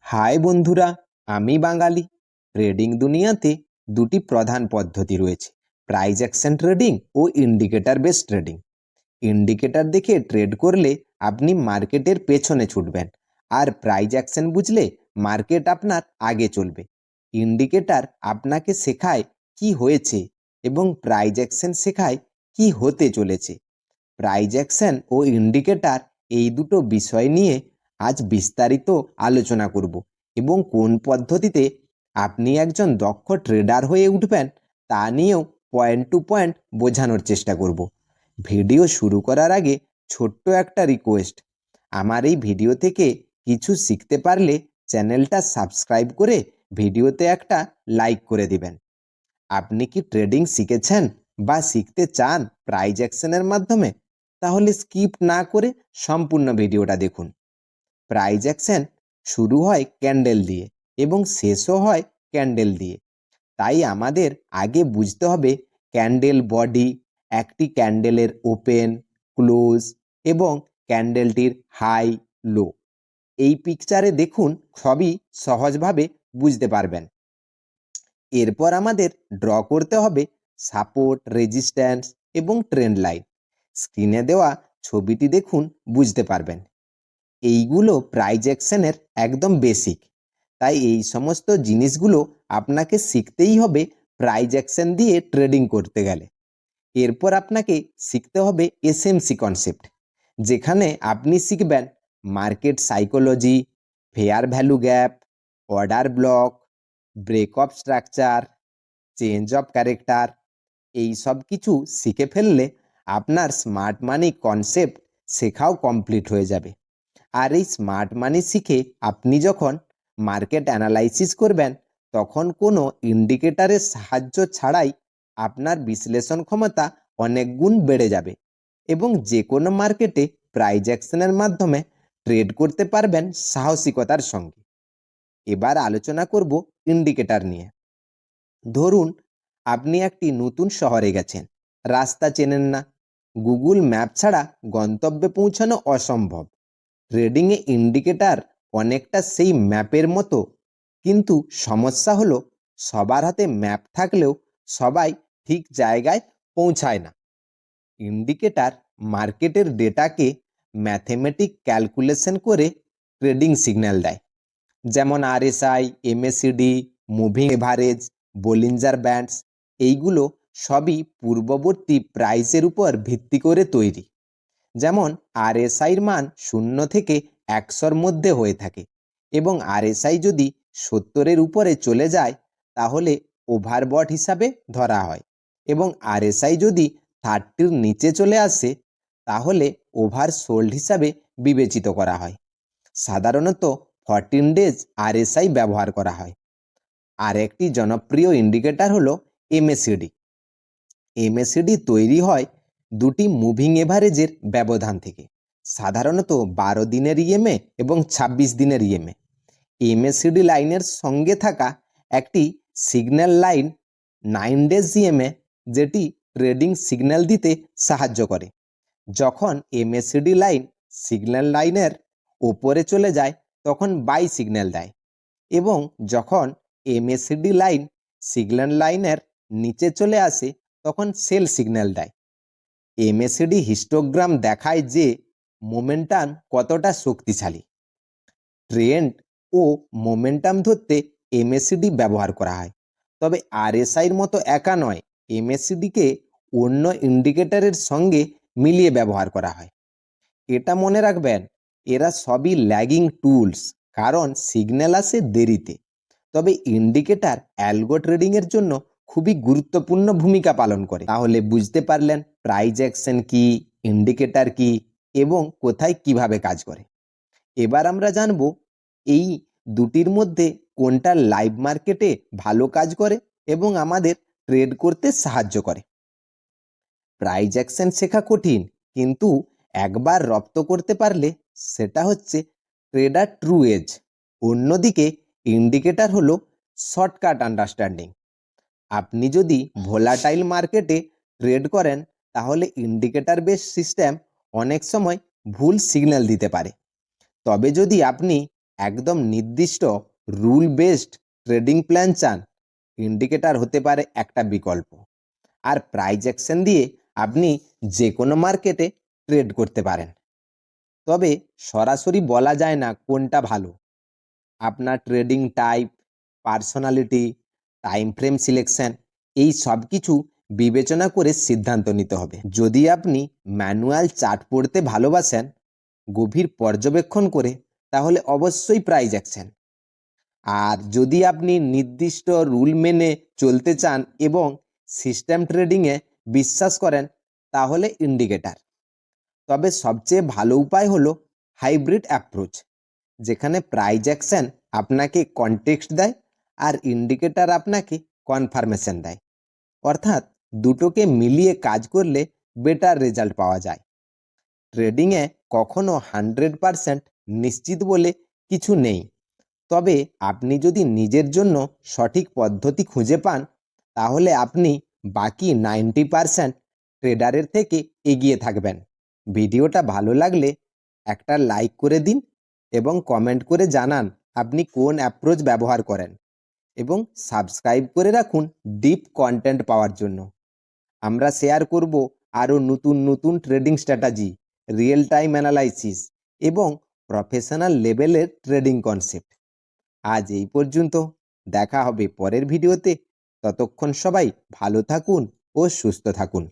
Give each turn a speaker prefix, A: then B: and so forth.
A: High বন্ধুরা, আমি বাঙালি। Trading দুনিয়াতে দুটি প্রধান পদ্ধতি রয়েছে, প্রাইস অ্যাকশন ট্রেডিং ও ইন্ডিকেটর বেস ট্রেডিং। ইন্ডিকেটর দেখে ট্রেড করলে আপনি মার্কেটের পেছনে ছুটবেন, আর প্রাইস অ্যাকশন বুঝলে মার্কেট আপনার আগে চলবে। ইন্ডিকেটর আপনাকে শেখায় কি হয়েছে এবং প্রাইস অ্যাকশন শেখায় কি হতে চলেছে। প্রাইস অ্যাকশন ও ইন্ডিকেটর এই দুটো বিষয় নিয়ে আজ বিস্তারিত আলোচনা করব এবং কোন পদ্ধতিতে আপনি একজন দক্ষ ট্রেডার হয়ে উঠবেন তা নিয়েও পয়েন্ট টু পয়েন্ট বোঝানোর চেষ্টা করব। ভিডিও শুরু করার আগে ছোট্ট একটা রিকোয়েস্ট, আমার এই ভিডিও থেকে কিছু শিখতে পারলে চ্যানেলটা সাবস্ক্রাইব করে ভিডিওতে একটা লাইক করে দিবেন। আপনি কি ট্রেডিং শিখেছেন বা শিখতে চান প্রাইস অ্যাকশনের মাধ্যমে? তাহলে স্কিপ না করে সম্পূর্ণ ভিডিওটা দেখুন। প্রাইস অ্যাকশন শুরু হয় ক্যান্ডেল দিয়ে এবং শেষও হয় ক্যান্ডেল দিয়ে। তাই আমাদের আগে বুঝতে হবে ক্যান্ডেল বডি, একটি ক্যান্ডেলের ওপেন, ক্লোজ এবং ক্যান্ডেলটির হাই, লো। এই পিকচারে দেখুন, সবই সহজভাবে বুঝতে পারবেন। এরপর আমাদের ড্র করতে হবে সাপোর্ট, রেজিস্ট্যান্স এবং ট্রেন্ড লাইন। স্ক্রিনে দেওয়া ছবিটি দেখুন, বুঝতে পারবেন। এইগুলো প্রাইস অ্যাকশনের একদম বেসিক, তাই এই সমস্ত জিনিসগুলো আপনাকে শিখতেই হবে প্রাইস অ্যাকশন দিয়ে ট্রেডিং করতে গেলে। এরপর আপনাকে শিখতে হবে এসএমসি কনসেপ্ট, যেখানে আপনি শিখবেন market psychology, fair value gap, order block, breakup structure, change of character. এই সব কিছু শিখে ফেললে আপনার স্মার্ট মানি কনসেপ্ট শেখাও কমপ্লিট হয়ে যাবে। আর এই স্মার্ট মানি শিখে আপনি যখন মার্কেট অ্যানালাইসিস করবেন, তখন কোনো ইন্ডিকেটরের সাহায্য ছাড়াই আপনার বিশ্লেষণ ক্ষমতা অনেক গুণ বেড়ে যাবে এবং যে কোনো মার্কেটে প্রাইস অ্যাকশনের মাধ্যমে ট্রেড করতে পারবেন সাহসিকতার সঙ্গে। এবার আলোচনা করব ইন্ডিকেটর নিয়ে। ধরুন আপনি একটি নতুন শহরে গেছেন, রাস্তা চেনেন না, গুগল ম্যাপ ছাড়া গন্তব্যে পৌঁছানো অসম্ভব। ট্রেডিংয়ে ইন্ডিকেটর অনেকটা সেই ম্যাপের মতো, কিন্তু সমস্যা হলো সবার হাতে ম্যাপ থাকলেও সবাই ঠিক জায়গায় পৌঁছায় না। ইন্ডিকেটর মার্কেটের ডেটাকে ম্যাথমেটিক ক্যালকুলেশন করে ট্রেডিং সিগন্যাল দেয়, যেমন RSI, MACD, moving average, Bollinger bands. এইগুলো সবই পূর্ববর্তী প্রাইসের উপর ভিত্তি করে তৈরি। যেমন আরএসআইর মান 0 থেকে 100-র মধ্যে হয়ে থাকে এবং আরএসআই যদি 70-এর উপরে চলে যায় তাহলে ওভারবট হিসাবে ধরা হয়, এবং আরএসআই যদি 30-র নিচে চলে আসে তাহলে ওভারসোল্ড হিসাবে বিবেচিত করা হয়। সাধারণত 14 ডেজ আরএসআই ব্যবহার করা হয়। আর একটি জনপ্রিয় ইন্ডিকেটর হলো এমএসিডি। এমএসিডি তৈরি হয় দুটি মুভিং এভারেজের ব্যবধান থেকে, সাধারণত 12 দিনের ইএমএ এবং 26 দিনের ইএমএ। এমএসিডি লাইনের সঙ্গে থাকা একটি সিগন্যাল লাইন 9 ডেজ ইএমএ, যেটি ট্রেডিং সিগন্যাল দিতে সাহায্য করে। যখন এমএসিডি লাইন সিগন্যাল লাইনের ওপরে চলে যায় তখন বাই সিগন্যাল দেয়, এবং যখন এমএসিডি লাইন সিগন্যাল লাইনের নিচে চলে আসে তখন সেল সিগন্যাল দেয়। এমএসিডি হিস্টোগ্রাম দেখায় যে মোমেন্টাম কতটা শক্তিশালী। ট্রেন্ড ও মোমেন্টাম ধরতে এমএসিডি ব্যবহার করা হয়, তবে আরএসআইর মতো একা নয়, এমএসিডিকে অন্য ইন্ডিকেটরের সঙ্গে মিলিয়ে ব্যবহার করা হয়। এটা মনে রাখবেন, এরা সবই ল্যাগিং টুলস, কারণ সিগন্যাল আসে দেরিতে। তবে ইন্ডিকেটর অ্যালগো ট্রেডিংয়ের জন্য খুবই গুরুত্বপূর্ণ ভূমিকা পালন করে। তাহলে বুঝতে পারলেন প্রাইস অ্যাকশন কি, ইন্ডিকেটর কি এবং কোথায় কিভাবে কাজ করে। এবার আমরা জানব এই দুটির মধ্যে কোনটা লাইভ মার্কেটে ভালো কাজ করে এবং আমাদের ট্রেড করতে সাহায্য করে। প্রাইস অ্যাকশন শেখা কঠিন, কিন্তু একবার রপ্ত করতে পারলে সেটা হচ্ছে ট্রেডার ট্রু এজ। অন্যদিকে ইন্ডিকেটর হলো শর্টকাট আন্ডারস্ট্যান্ডিং। আপনি যদি ভোলাটাইল মার্কেটে ট্রেড করেন তাহলে ইন্ডিকেটর বেস সিস্টেম অনেক সময় ভুল সিগন্যাল দিতে পারে। তবে যদি আপনি একদম নির্দিষ্ট রুল বেসড ট্রেডিং প্ল্যান চান, ইন্ডিকেটর হতে পারে একটা বিকল্প। আর প্রাইস অ্যাকশন দিয়ে আপনি যে কোনো মার্কেটে ট্রেড করতে পারেন। তবে সরাসরি বলা যায় না কোনটা ভালো। আপনার trading type, personality, time frame selection এই সব কিছু বিবেচনা করে সিদ্ধান্ত নিতে হবে। যদি আপনি ম্যানুয়াল চার্ট পড়তে ভালোবাসেন গভীর পর্যবেক্ষণ করে, তাহলে অবশ্যই প্রাইস অ্যাকশন। আর যদি আপনি নির্দিষ্ট রুল মেনে চলতে চান এবং সিস্টেম ট্রেডিংয়ে বিশ্বাস করেন, তাহলে ইন্ডিকেটর। তবে সবচেয়ে ভালো উপায় হলো হাইব্রিড অ্যাপ্রোচ, যেখানে প্রাইস অ্যাকশন আপনাকে কনটেক্সট দেয় আর ইন্ডিকেটর আপনাকে কনফার্মেশন দেয়। অর্থাৎ দুটোকে মিলিয়ে কাজ করলে বেটার রেজাল্ট পাওয়া যায়। ট্রেডিংয়ে কখনো 100% নিশ্চিত বলে কিছু নেই। তবে আপনি যদি নিজের জন্য সঠিক পদ্ধতি খুঁজে পান, তাহলে আপনি বাকি 90% ট্রেডারের থেকে এগিয়ে থাকবেন। ভিডিওটা ভালো লাগলে একটা লাইক করে দিন এবং কমেন্ট করে জানান আপনি কোন অ্যাপ্রোচ ব্যবহার করেন, এবং সাবস্ক্রাইব করে রাখুন ডিপ কন্টেন্ট পাওয়ার জন্য। আমরা শেয়ার করব আরও নতুন নতুন trading strategy, real time analysis এবং প্রফেশনাল লেভেলের ট্রেডিং কনসেপ্ট। আজ এই পর্যন্ত, দেখা হবে পরের ভিডিওতে। ততক্ষণ সবাই ভালো থাকুন ও সুস্থ থাকুন।